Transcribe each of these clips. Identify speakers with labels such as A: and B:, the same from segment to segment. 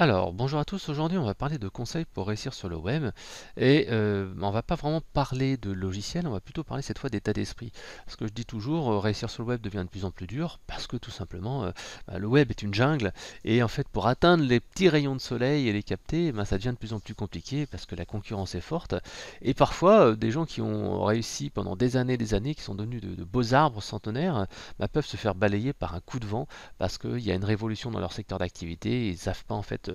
A: Alors, bonjour à tous, aujourd'hui on va parler de conseils pour réussir sur le web et on va pas vraiment parler de logiciel, on va plutôt parler cette fois d'état d'esprit. Parce que je dis toujours, réussir sur le web devient de plus en plus dur parce que tout simplement le web est une jungle et en fait pour atteindre les petits rayons de soleil et les capter, ça devient de plus en plus compliqué parce que la concurrence est forte et parfois des gens qui ont réussi pendant des années, qui sont devenus de beaux arbres centenaires, peuvent se faire balayer par un coup de vent parce qu'il y a une révolution dans leur secteur d'activité et ils ne savent pas en fait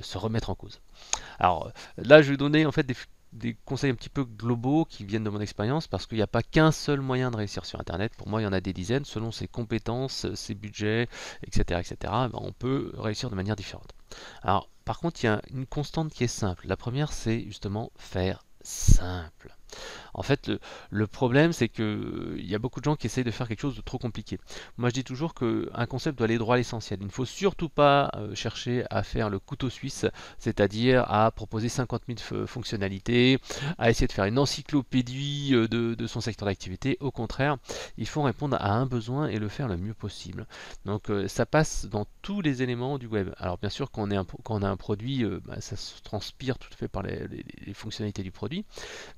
A: se remettre en cause. Alors là, je vais donner en fait des conseils un petit peu globaux qui viennent de mon expérience parce qu'il n'y a pas qu'un seul moyen de réussir sur Internet. Pour moi, il y en a des dizaines selon ses compétences, ses budgets, etc. etc. On peut réussir de manière différente. Alors, par contre, il y a une constante qui est simple. La première, c'est justement faire simple. En fait, le problème, c'est que il y a beaucoup de gens qui essayent de faire quelque chose de trop compliqué. Moi, je dis toujours qu'un concept doit aller droit à l'essentiel. Il ne faut surtout pas chercher à faire le couteau suisse, c'est-à-dire à proposer 50 000 fonctionnalités, à essayer de faire une encyclopédie de son secteur d'activité. Au contraire, il faut répondre à un besoin et le faire le mieux possible. Donc, ça passe dans tous les éléments du web. Alors, bien sûr, quand on a un produit, ça se transpire tout à fait par les fonctionnalités du produit.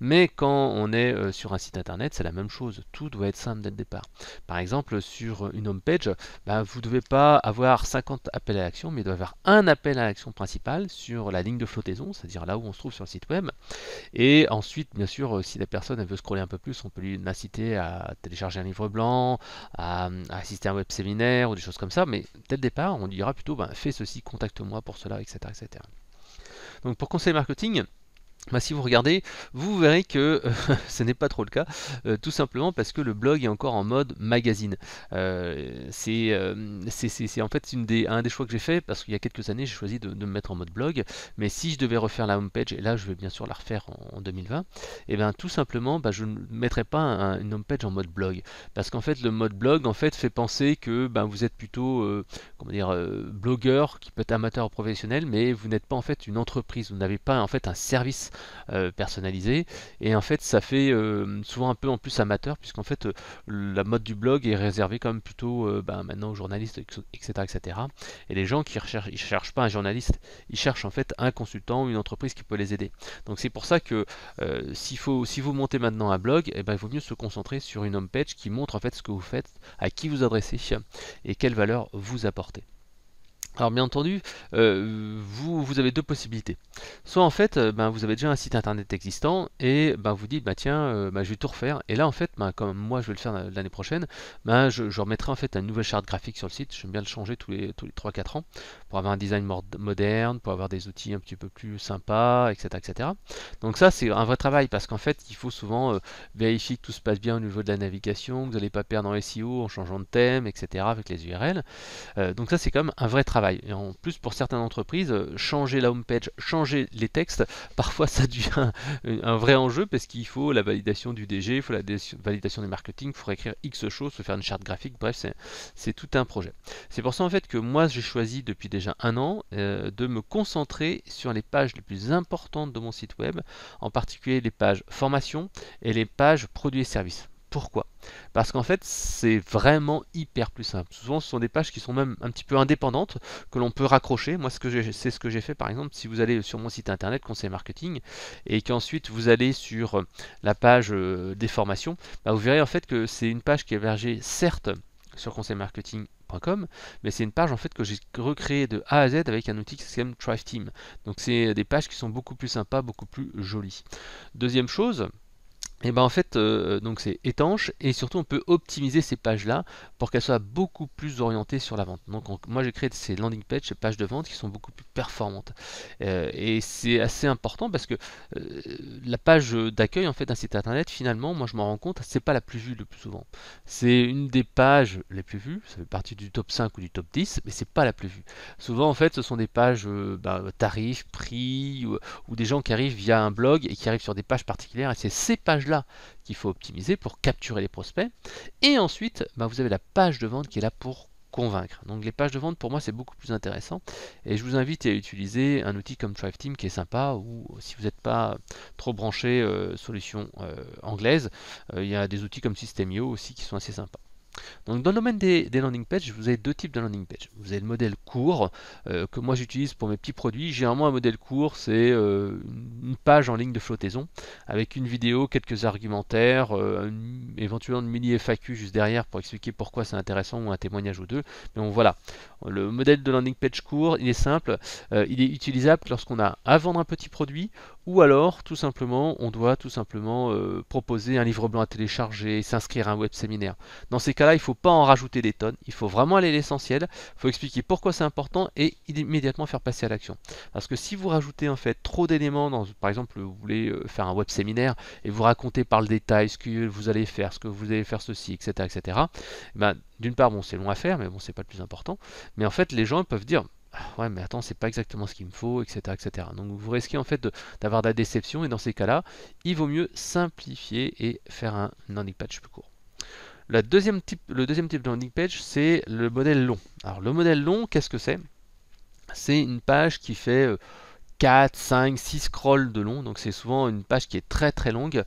A: Mais quand on est sur un site internet, c'est la même chose. Tout doit être simple dès le départ. Par exemple, sur une home page, vous ne devez pas avoir 50 appels à l'action, mais il doit y avoir un appel à l'action principal sur la ligne de flottaison, c'est-à-dire là où on se trouve sur le site web. Et ensuite, bien sûr, si la personne elle veut scroller un peu plus, on peut lui inciter à télécharger un livre blanc, à assister à un web séminaire ou des choses comme ça. Mais dès le départ, on lui dira plutôt fais ceci, contacte-moi pour cela, etc., etc. Donc pour conseil marketing, si vous regardez, vous verrez que ce n'est pas trop le cas, tout simplement parce que le blog est encore en mode magazine. C'est en fait un des choix que j'ai fait parce qu'il y a quelques années j'ai choisi de me mettre en mode blog, mais si je devais refaire la homepage, et là je vais bien sûr la refaire en 2020, et bien tout simplement je ne mettrais pas une homepage en mode blog, parce qu'en fait le mode blog en fait fait penser que vous êtes plutôt comment dire, blogueur qui peut être amateur ou professionnel, mais vous n'êtes pas en fait une entreprise, vous n'avez pas en fait un service personnalisé et en fait ça fait souvent un peu en plus amateur puisqu'en fait la mode du blog est réservée quand même plutôt maintenant aux journalistes, etc., etc. Et les gens qui recherchent, ils cherchent pas un journaliste, ils cherchent en fait un consultant ou une entreprise qui peut les aider. Donc c'est pour ça que si vous montez maintenant un blog, il vaut mieux se concentrer sur une homepage qui montre en fait ce que vous faites, à qui vous adressez et quelle valeur vous apportez. Alors bien entendu, vous avez deux possibilités. Soit en fait, vous avez déjà un site internet existant et vous dites tiens, je vais tout refaire. Et là en fait, comme moi je vais le faire l'année prochaine, je remettrai en fait une nouvelle charte graphique sur le site. J'aime bien le changer tous les 3-4 ans pour avoir un design moderne, pour avoir des outils un petit peu plus sympas, etc., etc. Donc ça c'est un vrai travail parce qu'en fait il faut souvent vérifier que tout se passe bien au niveau de la navigation, que vous n'allez pas perdre en SEO en changeant de thème, etc. avec les URL. Donc ça c'est quand même un vrai travail. Et en plus pour certaines entreprises, changer la homepage, changer les textes, parfois ça devient un vrai enjeu parce qu'il faut la validation du DG, il faut la validation du marketing, il faut écrire X choses, il faut faire une charte graphique, bref c'est tout un projet. C'est pour ça en fait que moi j'ai choisi depuis déjà un an de me concentrer sur les pages les plus importantes de mon site web, en particulier les pages formation et les pages produits et services. Pourquoi? Parce qu'en fait, c'est vraiment hyper plus simple. Souvent, ce sont des pages qui sont même un petit peu indépendantes, que l'on peut raccrocher. Moi, c'est ce que j'ai fait, par exemple, si vous allez sur mon site internet, conseil marketing, et qu'ensuite vous allez sur la page des formations, vous verrez en fait que c'est une page qui est hébergée, certes, sur conseilmarketing.com, mais c'est une page en fait que j'ai recréée de A à Z avec un outil qui s'appelle Thrive Team. Donc, c'est des pages qui sont beaucoup plus sympas, beaucoup plus jolies. Deuxième chose, et en fait, donc c'est étanche et surtout on peut optimiser ces pages-là pour qu'elles soient beaucoup plus orientées sur la vente. Donc moi j'ai créé ces landing pages, ces pages de vente qui sont beaucoup plus performantes. Et c'est assez important parce que euh, la page d'accueil en fait d'un site internet, finalement, moi je m'en rends compte, c'est pas la plus vue le plus souvent. C'est une des pages les plus vues, ça fait partie du top 5 ou du top 10, mais c'est pas la plus vue. Souvent en fait ce sont des pages tarifs, prix, ou des gens qui arrivent via un blog et qui arrivent sur des pages particulières et c'est ces pages-là qu'il faut optimiser pour capturer les prospects. Et ensuite, vous avez la page de vente qui est là pour convaincre. Donc les pages de vente pour moi c'est beaucoup plus intéressant et je vous invite à utiliser un outil comme Thrive Team qui est sympa ou si vous n'êtes pas trop branché solution anglaise, il y a des outils comme Systemio aussi qui sont assez sympas. Donc dans le domaine des landing pages, vous avez deux types de landing page. Vous avez le modèle court que moi j'utilise pour mes petits produits. Généralement un modèle court c'est une page en ligne de flottaison avec une vidéo, quelques argumentaires, éventuellement une mini FAQ juste derrière pour expliquer pourquoi c'est intéressant ou un témoignage ou deux. Mais bon voilà, le modèle de landing page court, il est simple, il est utilisable lorsqu'on a à vendre un petit produit ou alors tout simplement on doit tout simplement proposer un livre blanc à télécharger, s'inscrire à un web séminaire. Dans ces cas-là, il ne faut pas en rajouter des tonnes, il faut vraiment aller à l'essentiel, il faut expliquer pourquoi c'est important et immédiatement faire passer à l'action. Parce que si vous rajoutez en fait trop d'éléments, par exemple vous voulez faire un web séminaire et vous racontez par le détail ce que vous allez faire, ce que vous allez faire ceci, etc. etc. Ben, d'une part, bon, c'est long à faire, mais bon, c'est pas le plus important. Mais en fait, les gens peuvent dire ouais, mais attends, c'est pas exactement ce qu'il me faut, etc., etc. Donc vous risquez en fait d'avoir de la déception et dans ces cas-là, il vaut mieux simplifier et faire un landing page plus court. Le deuxième type de landing page, c'est le modèle long. Alors le modèle long, qu'est-ce que c'est? C'est une page qui fait 4, 5, 6 scrolls de long, donc c'est souvent une page qui est très très longue.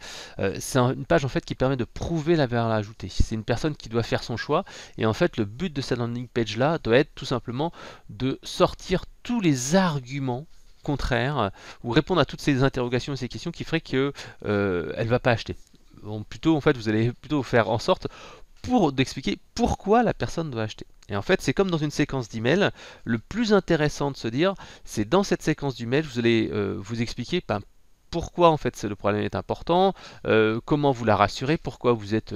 A: C'est une page en fait qui permet de prouver la valeur ajoutée. C'est une personne qui doit faire son choix et en fait le but de cette landing page là doit être tout simplement de sortir tous les arguments contraires ou répondre à toutes ces interrogations et ces questions qui feraient qu'elle ne va pas acheter. Bon, plutôt en fait vous allez plutôt faire en sorte d'expliquer pourquoi la personne doit acheter. Et en fait, c'est comme dans une séquence d'email. Le plus intéressant de se dire, c'est dans cette séquence d'email, vous allez vous expliquer pourquoi en fait le problème est important, comment vous la rassurez, pourquoi vous êtes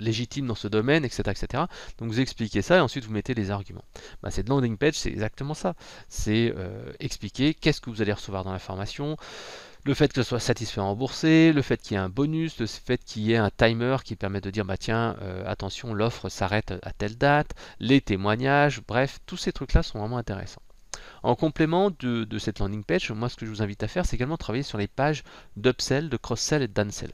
A: légitime dans ce domaine, etc., etc. Donc vous expliquez ça et ensuite vous mettez les arguments. Cette landing page, c'est exactement ça. C'est expliquer qu'est-ce que vous allez recevoir dans la formation, le fait que ce soit satisfait remboursé, le fait qu'il y ait un bonus, le fait qu'il y ait un timer qui permet de dire bah tiens, attention, l'offre s'arrête à telle date, les témoignages, bref, tous ces trucs-là sont vraiment intéressants. En complément de cette landing page, moi ce que je vous invite à faire, c'est également travailler sur les pages d'upsell, de cross-sell et de downsell.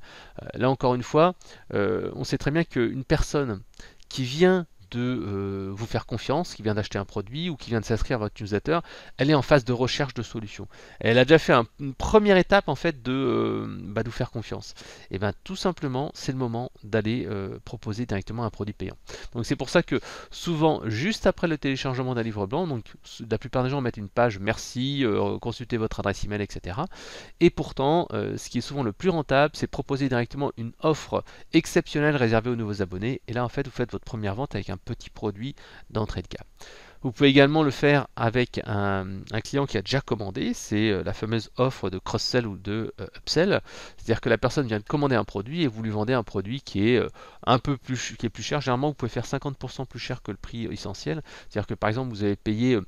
A: Là encore une fois, on sait très bien qu'une personne qui vient de vous faire confiance, qui vient d'acheter un produit ou qui vient de s'inscrire à votre newsletter, elle est en phase de recherche de solutions. Elle a déjà fait une première étape en fait de vous faire confiance. Et bien tout simplement, c'est le moment d'aller proposer directement un produit payant. Donc c'est pour ça que souvent, juste après le téléchargement d'un livre blanc, donc la plupart des gens mettent une page merci, consultez votre adresse email, etc. Et pourtant, ce qui est souvent le plus rentable, c'est proposer directement une offre exceptionnelle réservée aux nouveaux abonnés. Et là, en fait, vous faites votre première vente avec un petit produit d'entrée de gamme. Vous pouvez également le faire avec un client qui a déjà commandé, c'est la fameuse offre de cross-sell ou de upsell. C'est-à-dire que la personne vient de commander un produit et vous lui vendez un produit qui est un peu plus, qui est plus cher. Généralement, vous pouvez faire 50% plus cher que le prix essentiel. C'est-à-dire que par exemple, vous avez payé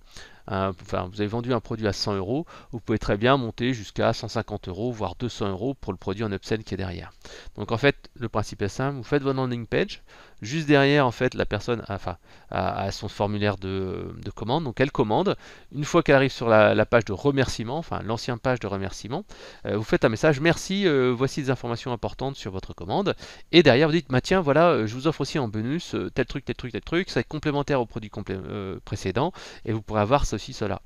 A: vous avez vendu un produit à 100 euros, vous pouvez très bien monter jusqu'à 150 euros, voire 200 euros pour le produit en upsell qui est derrière. Donc en fait, le principe est simple, vous faites votre landing page, juste derrière, en fait, la personne a son formulaire de commande, donc elle commande. Une fois qu'elle arrive sur la page de remerciement, enfin l'ancienne page de remerciement, vous faites un message, merci, voici des informations importantes sur votre commande, et derrière vous dites, bah tiens, voilà, je vous offre aussi en bonus tel truc, tel truc, tel truc, ça est complémentaire au produit précédent, et vous pourrez avoir ceci, cela.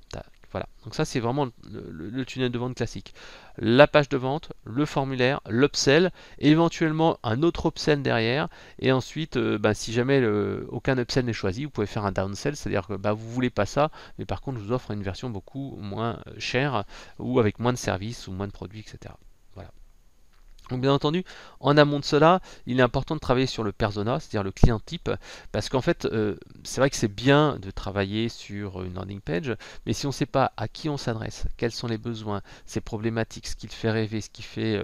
A: Voilà, donc ça c'est vraiment le tunnel de vente classique. La page de vente, le formulaire, l'upsell, éventuellement un autre upsell derrière, et ensuite, si jamais aucun upsell n'est choisi, vous pouvez faire un downsell, c'est-à-dire que vous voulez pas ça, mais par contre je vous offre une version beaucoup moins chère, ou avec moins de services, ou moins de produits, etc. Voilà. Donc bien entendu, en amont de cela, il est important de travailler sur le persona, c'est-à-dire le client type, parce qu'en fait, c'est vrai que c'est bien de travailler sur une landing page, mais si on ne sait pas à qui on s'adresse, quels sont les besoins, ses problématiques, ce qui le fait rêver, ce qui fait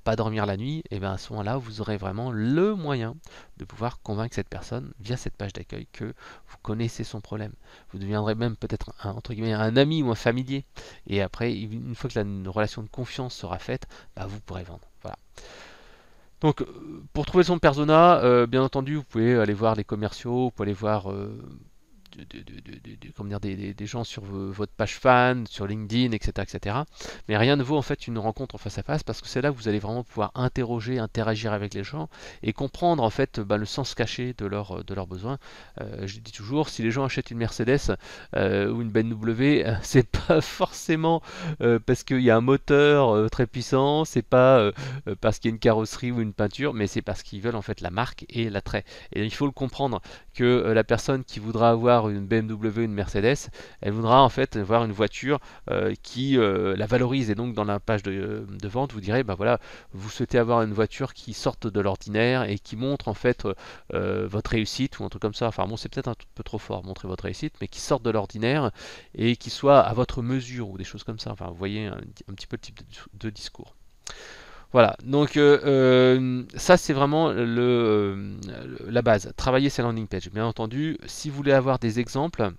A: pas dormir la nuit, et bien à ce moment-là, vous aurez vraiment le moyen de pouvoir convaincre cette personne via cette page d'accueil que vous connaissez son problème. Vous deviendrez même peut-être entre guillemets un ami ou un familier, et après, une fois que la relation de confiance sera faite, vous pourrez vendre. Voilà. Donc, pour trouver son persona, bien entendu, vous pouvez aller voir les commerciaux, vous pouvez aller voir comment dire, des gens sur votre page fan, sur LinkedIn, etc., etc. Mais rien ne vaut en fait une rencontre en face à face parce que c'est là que vous allez vraiment pouvoir interroger, interagir avec les gens et comprendre en fait le sens caché de leurs besoins. Je dis toujours, si les gens achètent une Mercedes ou une BMW, c'est pas forcément parce qu'il y a un moteur très puissant, c'est pas parce qu'il y a une carrosserie ou une peinture, mais c'est parce qu'ils veulent en fait la marque et l'attrait. Et il faut le comprendre que la personne qui voudra avoir une BMW, une Mercedes, elle voudra en fait avoir une voiture qui la valorise. Et donc dans la page de vente, vous direz, ben voilà, vous souhaitez avoir une voiture qui sorte de l'ordinaire et qui montre en fait votre réussite ou un truc comme ça. Enfin bon, c'est peut-être un peu trop fort, montrer votre réussite, mais qui sorte de l'ordinaire et qui soit à votre mesure ou des choses comme ça. Enfin, vous voyez un petit peu le type de discours. Voilà, donc ça c'est vraiment la base. Travailler ses landing pages. Bien entendu, si vous voulez avoir des exemples,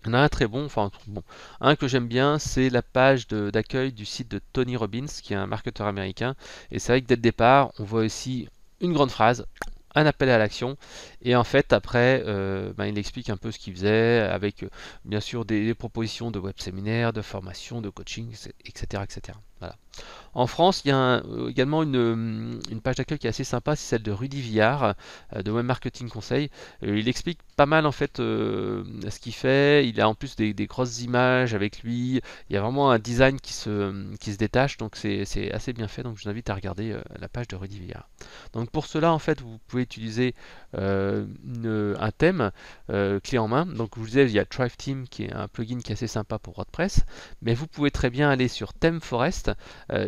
A: il y en a un très bon, enfin bon, un que j'aime bien, c'est la page d'accueil du site de Tony Robbins, qui est un marketeur américain. Et c'est vrai que dès le départ, on voit aussi une grande phrase, un appel à l'action. Et en fait, après, il explique un peu ce qu'il faisait, avec bien sûr des propositions de web séminaires, de formation, de coaching, etc., etc. Voilà. En France, il y a également une page d'accueil qui est assez sympa, c'est celle de Rudy Villard, de Web Marketing Conseil. Il explique pas mal en fait ce qu'il fait. Il a en plus des grosses images avec lui. Il y a vraiment un design qui se détache, donc c'est assez bien fait. Donc je vous invite à regarder la page de Rudy Villard. Donc pour cela, en fait, vous pouvez utiliser un thème clé en main. Donc je vous disais, il y a Thrive Theme qui est un plugin qui est assez sympa pour WordPress, mais vous pouvez très bien aller sur ThemeForest.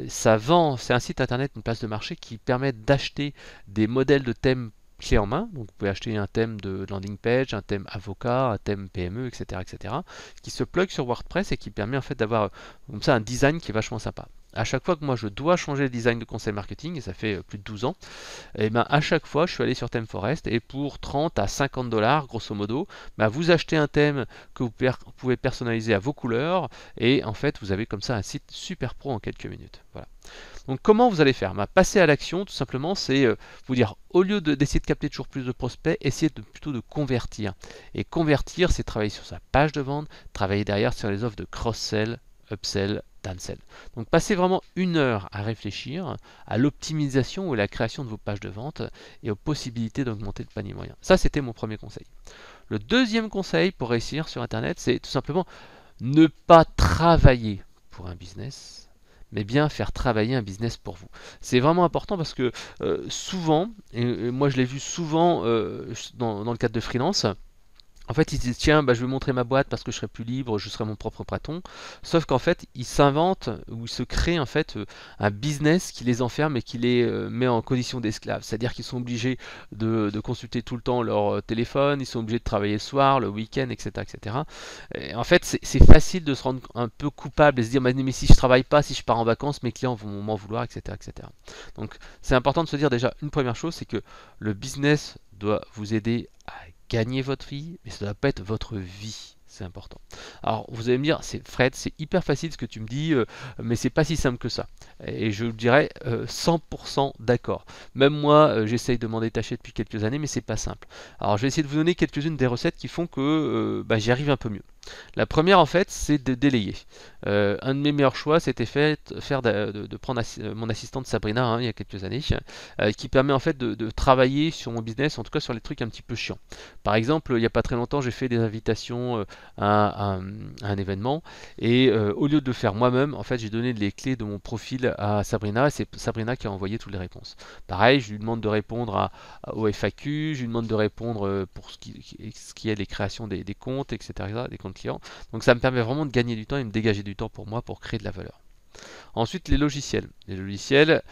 A: Ça vend, c'est un site internet, une place de marché qui permet d'acheter des modèles de thèmes clés en main. Donc vous pouvez acheter un thème de landing page, un thème avocat, un thème PME, etc., etc., qui se plug sur WordPress et qui permet en fait d'avoir comme ça un design qui est vachement sympa. À chaque fois que moi je dois changer le design de conseil marketing, et ça fait plus de 12 ans, et ben à chaque fois je suis allé sur ThemeForest et pour 30 à 50 dollars grosso modo, vous achetez un thème que vous pouvez personnaliser à vos couleurs et en fait vous avez comme ça un site super pro en quelques minutes. Voilà. Donc comment vous allez faire? Passer à l'action, tout simplement, c'est vous dire, au lieu d'essayer de capter toujours plus de prospects, essayez plutôt de convertir. Et convertir, c'est travailler sur sa page de vente, travailler derrière sur les offres de cross-sell, upsell, downsell. Donc passez vraiment 1 heure à réfléchir à l'optimisation ou à la création de vos pages de vente et aux possibilités d'augmenter le panier moyen. Ça, c'était mon premier conseil. Le deuxième conseil pour réussir sur Internet, c'est tout simplement ne pas travailler pour un business, mais bien faire travailler un business pour vous. C'est vraiment important parce que souvent, et moi je l'ai vu souvent dans le cadre de freelance, en fait, ils se disent, tiens, je vais montrer ma boîte parce que je serai plus libre, je serai mon propre patron. Sauf qu'en fait, ils s'inventent ou ils se créent en fait un business qui les enferme et qui les met en condition d'esclaves. C'est-à-dire qu'ils sont obligés de consulter tout le temps leur téléphone, ils sont obligés de travailler le soir, le week-end, etc., etc. Et en fait, c'est facile de se rendre un peu coupable et se dire, mais si je travaille pas, si je pars en vacances, mes clients vont m'en vouloir, etc., etc. Donc, c'est important de se dire déjà une première chose, c'est que le business doit vous aider à gagner votre vie, mais ça ne doit pas être votre vie. C'est important. Alors, vous allez me dire, c'est Fred, c'est hyper facile ce que tu me dis, mais c'est pas si simple que ça. Et je dirais 100% d'accord. Même moi, j'essaye de m'en détacher depuis quelques années, mais c'est pas simple. Alors, je vais essayer de vous donner quelques-unes des recettes qui font que j'y arrive un peu mieux. La première, en fait, c'est de délayer. Un de mes meilleurs choix, c'était de prendre mon assistante Sabrina, il y a quelques années, qui permet en fait de travailler sur mon business, en tout cas sur les trucs un petit peu chiants. Par exemple, il n'y a pas très longtemps, j'ai fait des invitations à un événement et au lieu de le faire moi-même, en fait, j'ai donné les clés de mon profil à Sabrina et c'est Sabrina qui a envoyé toutes les réponses. Pareil, je lui demande de répondre au FAQ, je lui demande de répondre pour ce qui est les créations des comptes, etc., des comptes clients. Donc ça me permet vraiment de gagner du temps et de me dégager du temps pour moi pour créer de la valeur. Ensuite, les logiciels. Les logiciels,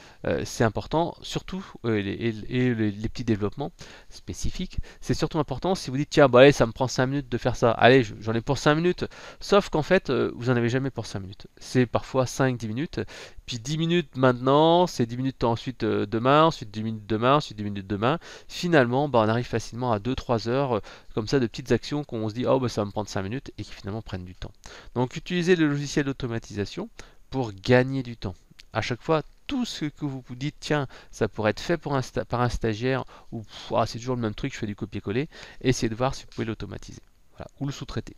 A: c'est important, surtout les petits développements spécifiques. C'est surtout important si vous dites, tiens, allez, ça me prend 5 minutes de faire ça. Allez, j'en ai pour 5 minutes. Sauf qu'en fait, vous n'en avez jamais pour 5 minutes. C'est parfois 5-10 minutes. Puis 10 minutes maintenant, c'est 10 minutes ensuite demain, ensuite 10 minutes demain, ensuite 10 minutes demain. Finalement, on arrive facilement à 2-3 heures comme ça de petites actions qu'on se dit, oh, ça va me prendre 5 minutes et qui finalement prennent du temps. Donc, utilisez le logiciel d'automatisation pour gagner du temps. À chaque fois, tout ce que vous vous dites, tiens, ça pourrait être fait par un stagiaire, ou c'est toujours le même truc, je fais du copier-coller, essayez de voir si vous pouvez l'automatiser. voilà, ou le sous-traiter.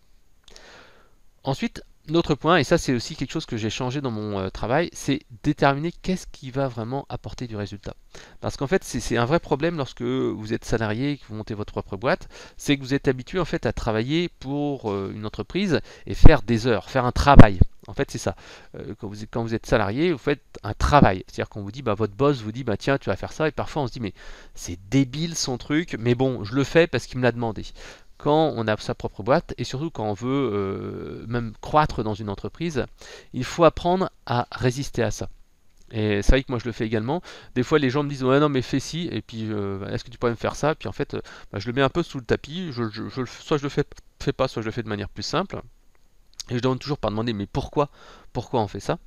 A: Ensuite, l'autre point, et ça c'est aussi quelque chose que j'ai changé dans mon travail, c'est déterminer qu'est-ce qui va vraiment apporter du résultat. Parce qu'en fait, c'est un vrai problème lorsque vous êtes salarié et que vous montez votre propre boîte, c'est que vous êtes habitué en fait à travailler pour une entreprise et faire des heures, faire un travail. En fait, c'est ça. Quand vous êtes salarié, vous faites un travail. C'est-à-dire qu'on vous dit, bah, votre boss vous dit, bah, tiens, tu vas faire ça. Et parfois, on se dit, mais c'est débile son truc, mais bon, je le fais parce qu'il me l'a demandé. Quand on a sa propre boîte et surtout quand on veut même croître dans une entreprise, il faut apprendre à résister à ça. Et c'est vrai que moi je le fais également. Des fois les gens me disent ouais non mais fais ci et puis est-ce que tu pourrais me faire ça? Puis en fait bah, je le mets un peu sous le tapis. Soit je le fais pas, soit je le fais de manière plus simple. Et je demande toujours par demander mais pourquoi on fait ça?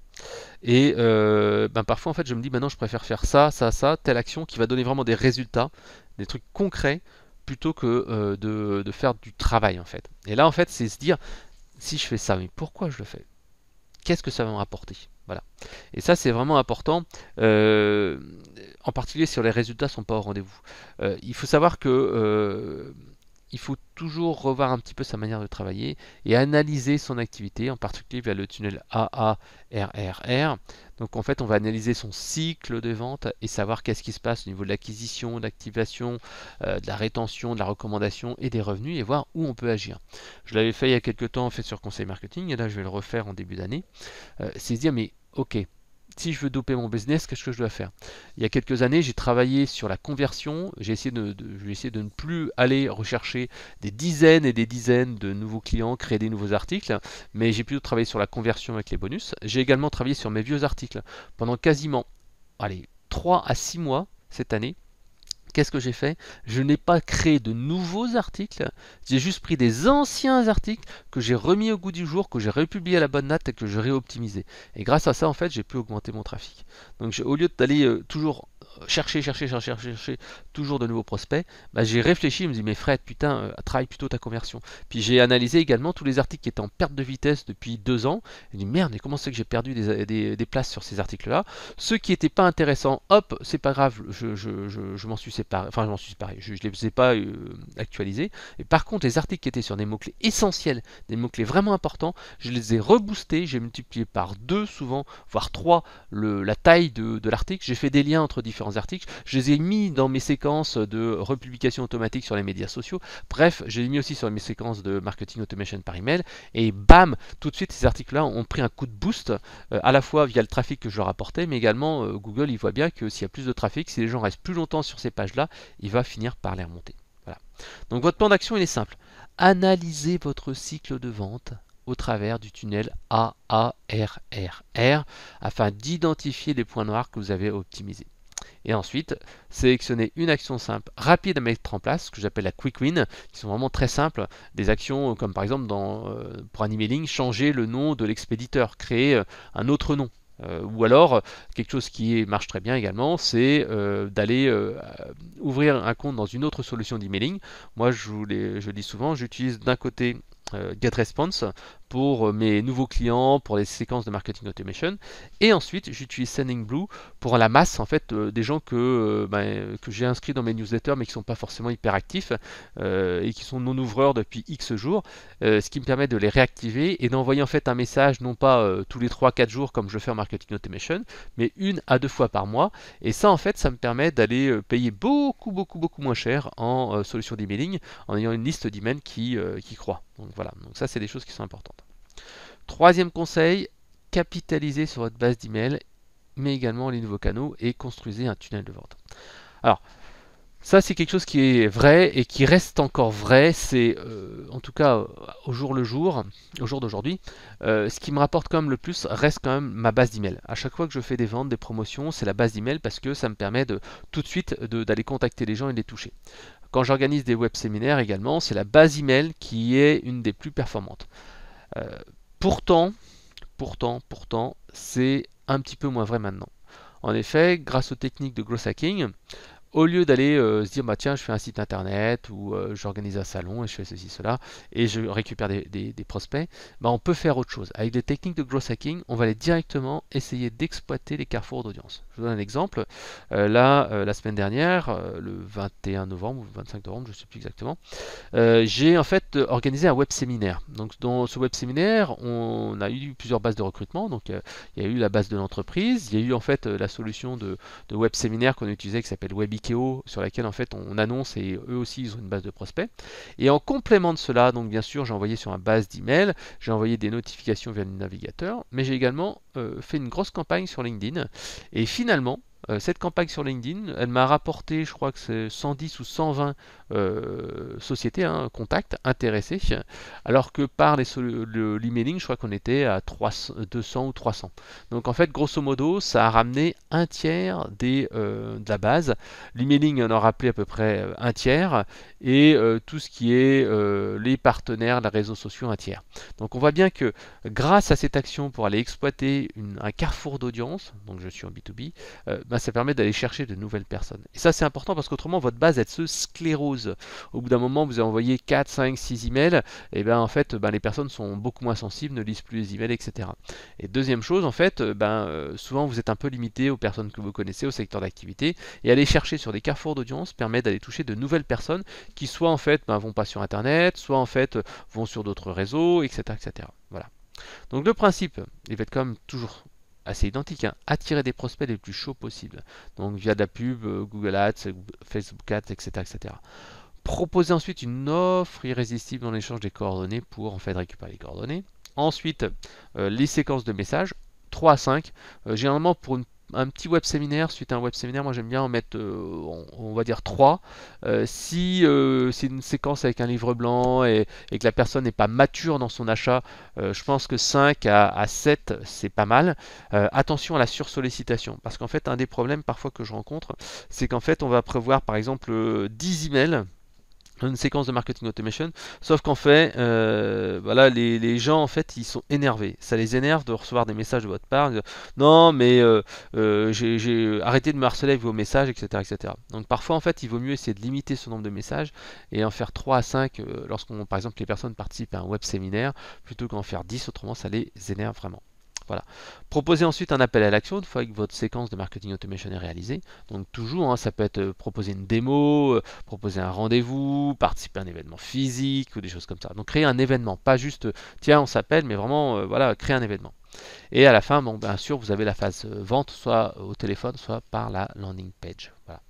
A: Et ben parfois en fait je me dis bah non je préfère faire ça, ça, ça, telle action qui va donner vraiment des résultats, des trucs concrets plutôt que de faire du travail en fait. Et là en fait c'est se dire si je fais ça, mais pourquoi je le fais? Qu'est-ce que ça va me rapporter? Voilà. Et ça c'est vraiment important, en particulier si les résultats ne sont pas au rendez-vous. Il faut savoir que il faut toujours revoir un petit peu sa manière de travailler et analyser son activité, en particulier via le tunnel AARRR. Donc en fait, on va analyser son cycle de vente et savoir qu'est-ce qui se passe au niveau de l'acquisition, de l'activation, de la rétention, de la recommandation et des revenus et voir où on peut agir. Je l'avais fait il y a quelques temps, fait sur Conseil Marketing et là je vais le refaire en début d'année. C'est se dire mais ok, si je veux doper mon business, qu'est-ce que je dois faire? Il y a quelques années, j'ai travaillé sur la conversion. J'ai essayé de ne plus aller rechercher des dizaines et des dizaines de nouveaux clients, créer des nouveaux articles, mais j'ai plutôt travaillé sur la conversion avec les bonus. J'ai également travaillé sur mes vieux articles pendant quasiment, allez, 3 à 6 mois cette année. Qu'est-ce que j'ai fait? Je n'ai pas créé de nouveaux articles, j'ai juste pris des anciens articles que j'ai remis au goût du jour, que j'ai republié à la bonne date et que j'ai réoptimisé. Et grâce à ça, en fait, j'ai pu augmenter mon trafic. Donc au lieu d'aller toujours chercher, toujours de nouveaux prospects, bah, j'ai réfléchi, je me dis, mais Fred, putain, travaille plutôt ta conversion. Puis j'ai analysé également tous les articles qui étaient en perte de vitesse depuis 2 ans. Je me dis, merde, mais comment c'est que j'ai perdu des places sur ces articles-là? Ceux qui n'étaient pas intéressants, hop, c'est pas grave, je m'en suis séparé, enfin je m'en suis séparé, je ne les ai pas actualisés. Et par contre, les articles qui étaient sur des mots-clés essentiels, des mots-clés vraiment importants, je les ai reboostés, j'ai multiplié par 2 souvent, voire 3 la taille de l'article. J'ai fait des liens entre différents articles, je les ai mis dans mes séquences de republication automatique sur les médias sociaux. Bref, je les ai mis aussi sur mes séquences de marketing automation par email. Et bam, tout de suite, ces articles-là ont pris un coup de boost, à la fois via le trafic que je leur apportais, mais également Google, il voit bien que s'il y a plus de trafic, si les gens restent plus longtemps sur ces pages-là, il va finir par les remonter. Voilà. Donc votre plan d'action, il est simple. Analysez votre cycle de vente au travers du tunnel AARRR afin d'identifier les points noirs que vous avez optimisés. Et ensuite, sélectionnez une action simple, rapide à mettre en place, ce que j'appelle la quick win, qui sont vraiment très simples. Des actions comme par exemple pour un emailing, changer le nom de l'expéditeur, créer un autre nom. Ou alors, quelque chose qui marche très bien également, c'est d'aller ouvrir un compte dans une autre solution d'emailing. Moi, je dis souvent, j'utilise d'un côté GetResponse pour mes nouveaux clients, pour les séquences de marketing automation, et ensuite j'utilise Sendingblue pour la masse en fait des gens que j'ai inscrits dans mes newsletters mais qui ne sont pas forcément hyper actifs et qui sont non ouvreurs depuis X jours, ce qui me permet de les réactiver et d'envoyer en fait un message non pas tous les 3-4 jours comme je le fais en marketing automation, mais 1 à 2 fois par mois. Et ça en fait ça me permet d'aller payer beaucoup moins cher en solution d'emailing en ayant une liste d'emails qui croît. Donc voilà, donc ça c'est des choses qui sont importantes. Troisième conseil, capitalisez sur votre base d'email, mais également les nouveaux canaux et construisez un tunnel de vente. Alors, ça c'est quelque chose qui est vrai et qui reste encore vrai, c'est en tout cas au jour d'aujourd'hui, ce qui me rapporte quand même le plus reste quand même ma base d'email. À chaque fois que je fais des ventes, des promotions, c'est la base d'email parce que ça me permet tout de suite d'aller contacter les gens et de les toucher. Quand j'organise des web séminaires également, c'est la base email qui est une des plus performantes. Pourtant, c'est un petit peu moins vrai maintenant. En effet, grâce aux techniques de growth hacking, au lieu d'aller se dire bah tiens je fais un site internet ou j'organise un salon et je fais ceci cela et je récupère des prospects, bah, on peut faire autre chose. Avec des techniques de growth hacking, on va aller directement essayer d'exploiter les carrefours d'audience. Je vous donne un exemple. La semaine dernière, le 21 novembre ou le 25 novembre, je ne sais plus exactement, j'ai en fait organisé un web séminaire. Donc dans ce web séminaire, on a eu plusieurs bases de recrutement. Donc il y a eu la base de l'entreprise, il y a eu en fait la solution de web séminaire qu'on utilisait qui s'appelle WebIKEO, sur laquelle en fait on annonce et eux aussi ils ont une base de prospects. Et en complément de cela, donc bien sûr j'ai envoyé sur une base d'email, j'ai envoyé des notifications via le navigateur, mais j'ai également fait une grosse campagne sur LinkedIn. Et finalement, cette campagne sur LinkedIn, elle m'a rapporté, je crois que c'est 110 ou 120 sociétés, hein, contacts intéressés, alors que par l'emailing, je crois qu'on était à 200 ou 300. Donc en fait, grosso modo, ça a ramené un tiers de la base. L'emailing en a rappelé à peu près un tiers, et tout ce qui est les partenaires, les réseaux sociaux, un tiers. Donc on voit bien que grâce à cette action pour aller exploiter un carrefour d'audience, donc je suis en B2B, ça permet d'aller chercher de nouvelles personnes. Et ça c'est important parce qu'autrement votre base elle se sclérose. Au bout d'un moment vous avez envoyé 4, 5, 6 emails, et bien en fait les personnes sont beaucoup moins sensibles, ne lisent plus les emails, etc. Et deuxième chose en fait, souvent vous êtes un peu limité aux personnes que vous connaissez, au secteur d'activité, et aller chercher sur des carrefours d'audience permet d'aller toucher de nouvelles personnes qui soit en fait vont pas sur internet, soit en fait vont sur d'autres réseaux, etc. etc. Voilà. Donc le principe, il va être quand même toujours assez identique, hein. Attirer des prospects les plus chauds possible. Donc via de la pub, Google Ads, Facebook Ads, etc., etc. Proposer ensuite une offre irrésistible dans l'échange des coordonnées pour en fait récupérer les coordonnées. Ensuite, les séquences de messages, 3 à 5. Généralement pour un petit web séminaire, suite à un web séminaire, moi j'aime bien en mettre, on va dire 3. Si c'est une séquence avec un livre blanc et que la personne n'est pas mature dans son achat, je pense que 5 à 7 c'est pas mal. Attention à la sursollicitation, parce qu'en fait un des problèmes parfois que je rencontre, c'est qu'en fait on va prévoir par exemple 10 emails, une séquence de marketing automation, sauf qu'en fait, voilà, les gens en fait, ils sont énervés. Ça les énerve de recevoir des messages de votre part. Non, mais j'ai arrêté de me harceler avec vos messages, etc., etc. Donc parfois, en fait, il vaut mieux essayer de limiter ce nombre de messages et en faire 3 à 5 lorsqu'on, par exemple, les personnes participent à un web séminaire, plutôt qu'en faire 10. Autrement, ça les énerve vraiment. Voilà. Proposez ensuite un appel à l'action une fois que votre séquence de marketing automation est réalisée. Donc toujours, hein, ça peut être proposer une démo, proposer un rendez-vous, participer à un événement physique ou des choses comme ça. Donc créer un événement, pas juste tiens on s'appelle, mais vraiment voilà, créer un événement. Et à la fin, bon, bien sûr, vous avez la phase vente, soit au téléphone, soit par la landing page. Voilà.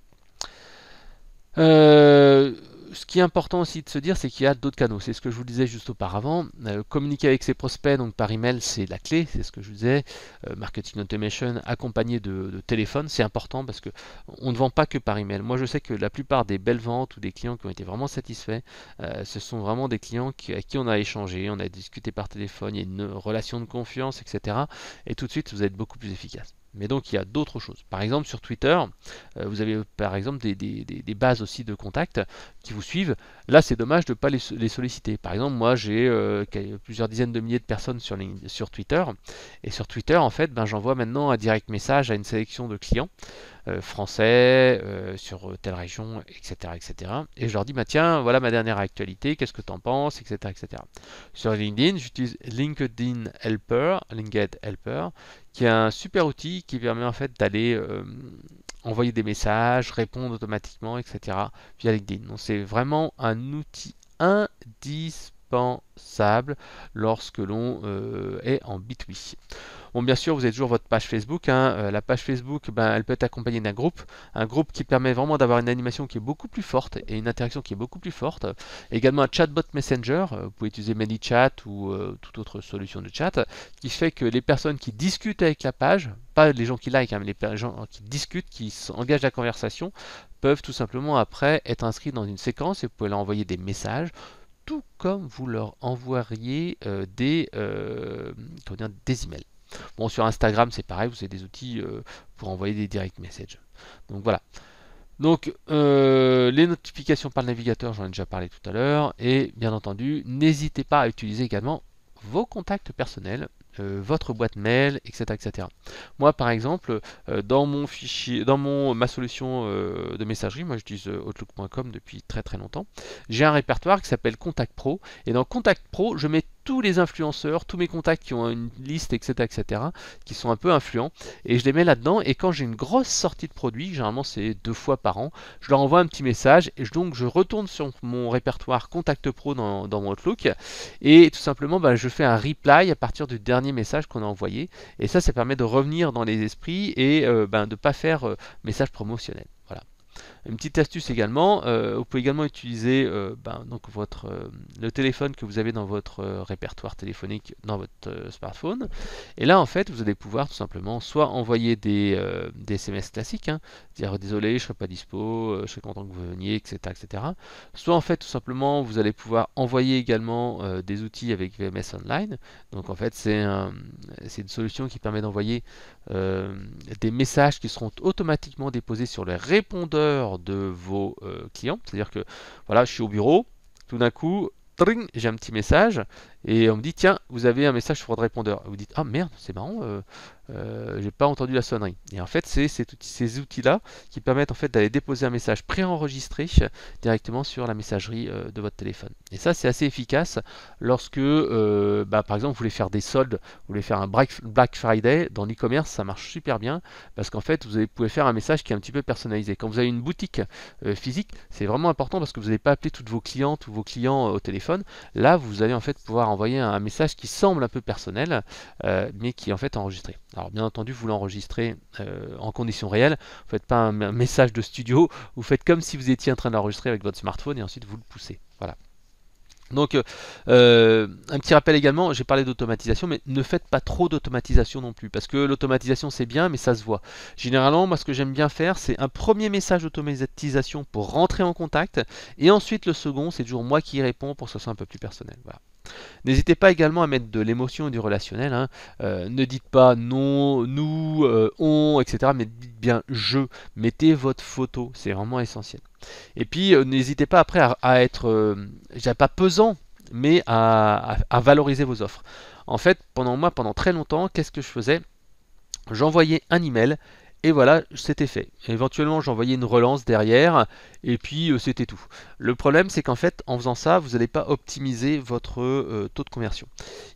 A: Ce qui est important aussi de se dire, c'est qu'il y a d'autres canaux. C'est ce que je vous disais juste auparavant. Communiquer avec ses prospects, donc par email, c'est la clé. C'est ce que je vous disais. Marketing automation accompagné de téléphone, c'est important parce que on ne vend pas que par email. Moi, je sais que la plupart des belles ventes ou des clients qui ont été vraiment satisfaits, ce sont vraiment des clients à qui on a échangé, on a discuté par téléphone, il y a une relation de confiance, etc. Et tout de suite, vous êtes beaucoup plus efficace. Mais donc il y a d'autres choses. Par exemple sur Twitter, vous avez par exemple des bases aussi de contacts qui vous suivent. Là c'est dommage de ne pas les solliciter. Par exemple moi j'ai plusieurs dizaines de milliers de personnes sur Twitter. Et sur Twitter en fait j'envoie maintenant un direct message à une sélection de clients français, sur telle région, etc., etc. Et je leur dis, tiens, voilà ma dernière actualité, qu'est-ce que tu en penses, etc., etc. Sur LinkedIn, j'utilise LinkedIn Helper, qui est un super outil qui permet en fait d'aller envoyer des messages, répondre automatiquement, etc. via LinkedIn. Donc c'est vraiment un outil indispensable lorsque l'on est en B2B. Bon, bien sûr, vous avez toujours votre page Facebook, hein. La page Facebook, elle peut être accompagnée d'un groupe. Un groupe qui permet vraiment d'avoir une animation qui est beaucoup plus forte et une interaction qui est beaucoup plus forte. Également un chatbot Messenger, vous pouvez utiliser ManyChat ou toute autre solution de chat, qui fait que les personnes qui discutent avec la page, pas les gens qui like, mais les gens qui discutent, qui engagent la conversation, peuvent tout simplement après être inscrits dans une séquence et vous pouvez leur envoyer des messages, tout comme vous leur envoyeriez des emails. Bon, sur Instagram, c'est pareil, vous avez des outils pour envoyer des direct messages. Donc voilà. Donc les notifications par le navigateur, j'en ai déjà parlé tout à l'heure. Et bien entendu, n'hésitez pas à utiliser également vos contacts personnels, votre boîte mail, etc., etc. Moi, par exemple, dans mon fichier, ma solution de messagerie, moi j'utilise Outlook.com depuis très très longtemps, j'ai un répertoire qui s'appelle Contact Pro, et dans Contact Pro, je mets tous les influenceurs, tous mes contacts qui ont une liste, etc., etc., qui sont un peu influents, et je les mets là-dedans, et quand j'ai une grosse sortie de produit, généralement c'est 2 fois par an, je leur envoie un petit message, et donc je retourne sur mon répertoire Contact Pro dans mon Outlook, et tout simplement je fais un reply à partir du dernier message qu'on a envoyé, et ça permet de revenir dans les esprits et de ne pas faire message promotionnel. Voilà. Une petite astuce également, vous pouvez également utiliser donc le téléphone que vous avez dans votre répertoire téléphonique dans votre smartphone. Et là, en fait, vous allez pouvoir tout simplement soit envoyer des SMS classiques, hein, dire désolé, je ne serai pas dispo, je serai content que vous veniez, etc., etc. Soit en fait, tout simplement, vous allez pouvoir envoyer également des outils avec VMS Online. Donc en fait, c'est une solution qui permet d'envoyer des messages qui seront automatiquement déposés sur les répondeurs de vos clients. C'est-à-dire que voilà, je suis au bureau, tout d'un coup, j'ai un petit message et on me dit tiens, vous avez un message sur votre répondeur. Vous dites ah merde, c'est marrant, j'ai pas entendu la sonnerie. Et en fait, c'est ces outils-là qui permettent en fait d'aller déposer un message préenregistré directement sur la messagerie de votre téléphone. Et ça, c'est assez efficace lorsque, par exemple, vous voulez faire des soldes, vous voulez faire un Black Friday dans l'e-commerce, ça marche super bien parce qu'en fait, vous pouvez faire un message qui est un petit peu personnalisé. Quand vous avez une boutique physique, c'est vraiment important parce que vous n'allez pas appeler tous vos clients au téléphone. Là, vous allez en fait pouvoir envoyer un message qui semble un peu personnel, mais qui est en fait enregistré. Alors bien entendu, vous l'enregistrez en conditions réelles. Vous ne faites pas un message de studio. Vous faites comme si vous étiez en train d'enregistrer avec votre smartphone et ensuite vous le poussez. Voilà. Donc, un petit rappel également, j'ai parlé d'automatisation, mais ne faites pas trop d'automatisation non plus, parce que l'automatisation c'est bien, mais ça se voit. Généralement, moi ce que j'aime bien faire, c'est un premier message d'automatisation pour rentrer en contact, et ensuite le second, c'est toujours moi qui y réponds pour que ce soit un peu plus personnel. Voilà. N'hésitez pas également à mettre de l'émotion et du relationnel, hein. Ne dites pas non, nous, on, etc. Mais dites bien je. Mettez votre photo, c'est vraiment essentiel. Et puis n'hésitez pas après à être, je dirais pas pesant, mais à valoriser vos offres. En fait, pendant très longtemps, qu'est-ce que je faisais? J'envoyais un email et voilà, c'était fait. Éventuellement, j'envoyais une relance derrière et puis c'était tout. Le problème, c'est qu'en fait, en faisant ça, vous n'allez pas optimiser votre taux de conversion.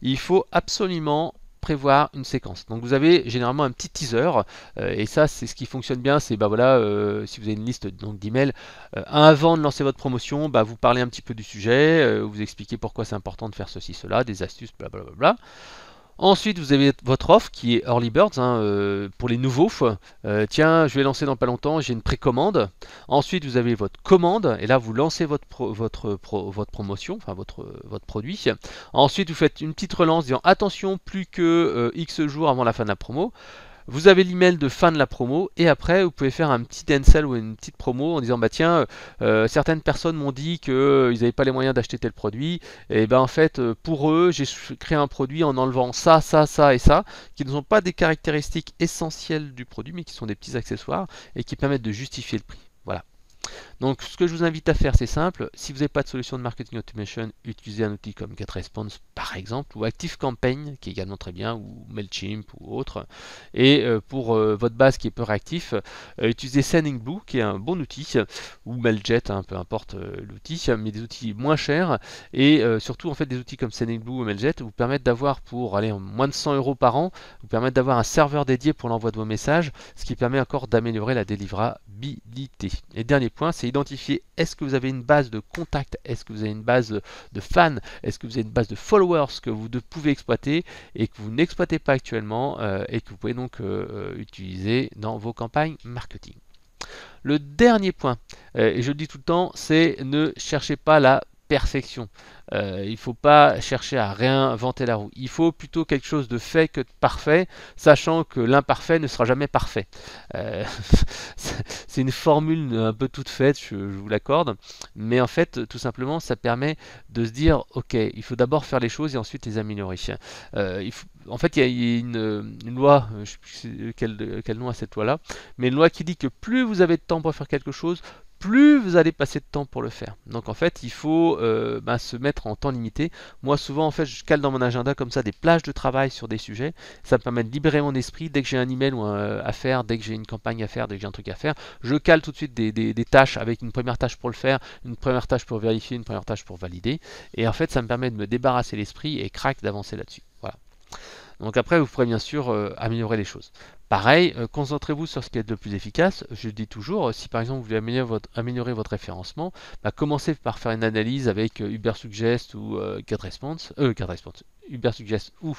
A: Il faut absolument prévoir une séquence. Donc vous avez généralement un petit teaser et ça c'est ce qui fonctionne bien, c'est voilà, si vous avez une liste d'emails, avant de lancer votre promotion, vous parlez un petit peu du sujet, vous expliquez pourquoi c'est important de faire ceci, cela, des astuces, blablabla. Ensuite, vous avez votre offre qui est Early Birds, hein, pour les nouveaux. Tiens, je vais lancer dans pas longtemps, j'ai une précommande. Ensuite, vous avez votre commande, et là, vous lancez votre promotion, enfin votre produit. Ensuite, vous faites une petite relance disant attention, plus que X jours avant la fin de la promo. Vous avez l'email de fin de la promo et après vous pouvez faire un petit cancel ou une petite promo en disant tiens, certaines personnes m'ont dit qu'ils n'avaient pas les moyens d'acheter tel produit et en fait pour eux j'ai créé un produit en enlevant ça, ça, ça et ça qui ne sont pas des caractéristiques essentielles du produit mais qui sont des petits accessoires et qui permettent de justifier le prix. Voilà. Donc ce que je vous invite à faire, c'est simple. Si vous n'avez pas de solution de marketing automation, utilisez un outil comme GetResponse par exemple, ou ActiveCampaign qui est également très bien, ou Mailchimp ou autre. Et pour votre base qui est peu réactif, utilisez Sendingblue qui est un bon outil, ou Mailjet, hein, peu importe l'outil, mais des outils moins chers. Et surtout en fait des outils comme Sendingblue ou Mailjet vous permettent d'avoir pour aller moins de 100 € par an, vous permettent d'avoir un serveur dédié pour l'envoi de vos messages, ce qui permet encore d'améliorer la délivrabilité. Et dernier point, c'est identifier est-ce que vous avez une base de contacts, est-ce que vous avez une base de fans, est-ce que vous avez une base de followers que vous pouvez exploiter et que vous n'exploitez pas actuellement et que vous pouvez donc utiliser dans vos campagnes marketing. Le dernier point, et je le dis tout le temps, c'est ne cherchez pas la perfection. Il ne faut pas chercher à réinventer la roue. Il faut plutôt quelque chose de fait que de parfait, sachant que l'imparfait ne sera jamais parfait. C'est une formule un peu toute faite, je vous l'accorde, mais en fait, tout simplement, ça permet de se dire, ok, il faut d'abord faire les choses et ensuite les améliorer. En fait, il y a une loi, je ne sais plus quel nom a cette loi-là, mais une loi qui dit que plus vous avez de temps pour faire quelque chose, plus vous allez passer de temps pour le faire. Donc en fait, il faut se mettre en temps limité. Moi, souvent, en fait, je cale dans mon agenda comme ça des plages de travail sur des sujets. Ça me permet de libérer mon esprit. Dès que j'ai un email à faire, dès que j'ai une campagne à faire, dès que j'ai un truc à faire, je cale tout de suite des tâches avec une première tâche pour le faire, une première tâche pour vérifier, une première tâche pour valider. Et en fait, ça me permet de me débarrasser l'esprit et crac, d'avancer là-dessus. Voilà. Donc après, vous pourrez bien sûr améliorer les choses. Pareil, concentrez-vous sur ce qui est le plus efficace. Je dis toujours, si par exemple vous voulez améliorer votre référencement, commencez par faire une analyse avec Ubersuggest ou GetResponse, Ubersuggest ou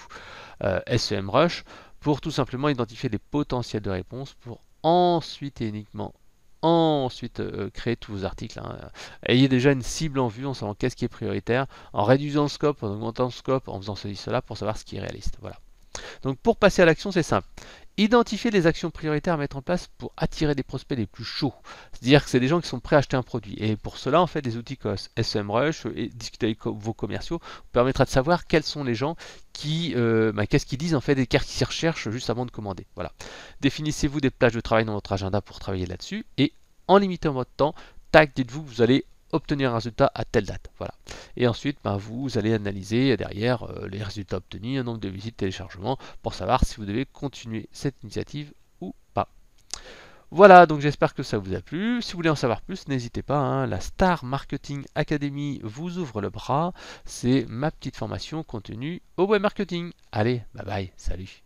A: SEMrush pour tout simplement identifier les potentiels de réponse pour ensuite et uniquement créer tous vos articles. Ayez déjà une cible en vue en savant qu'est-ce qui est prioritaire, en réduisant le scope, en augmentant le scope, en faisant ceci, cela pour savoir ce qui est réaliste. Voilà. Donc pour passer à l'action, c'est simple. Identifier les actions prioritaires à mettre en place pour attirer des prospects les plus chauds. C'est-à-dire que c'est des gens qui sont prêts à acheter un produit. Et pour cela, en fait, des outils comme SEMrush et discuter avec vos commerciaux vous permettra de savoir quels sont les gens qui, qu'est-ce qu'ils disent en fait et qu'est-ce qu'ils recherchent juste avant de commander. Voilà. Définissez-vous des plages de travail dans votre agenda pour travailler là-dessus et en limitant votre temps, tac, dites-vous que vous allez obtenir un résultat à telle date. Voilà. Et ensuite, vous allez analyser derrière les résultats obtenus, un nombre de visites, téléchargements, pour savoir si vous devez continuer cette initiative ou pas. Voilà, donc j'espère que ça vous a plu. Si vous voulez en savoir plus, n'hésitez pas. La Star Marketing Academy vous ouvre le bras. C'est ma petite formation contenue au web marketing. Allez, bye bye, salut.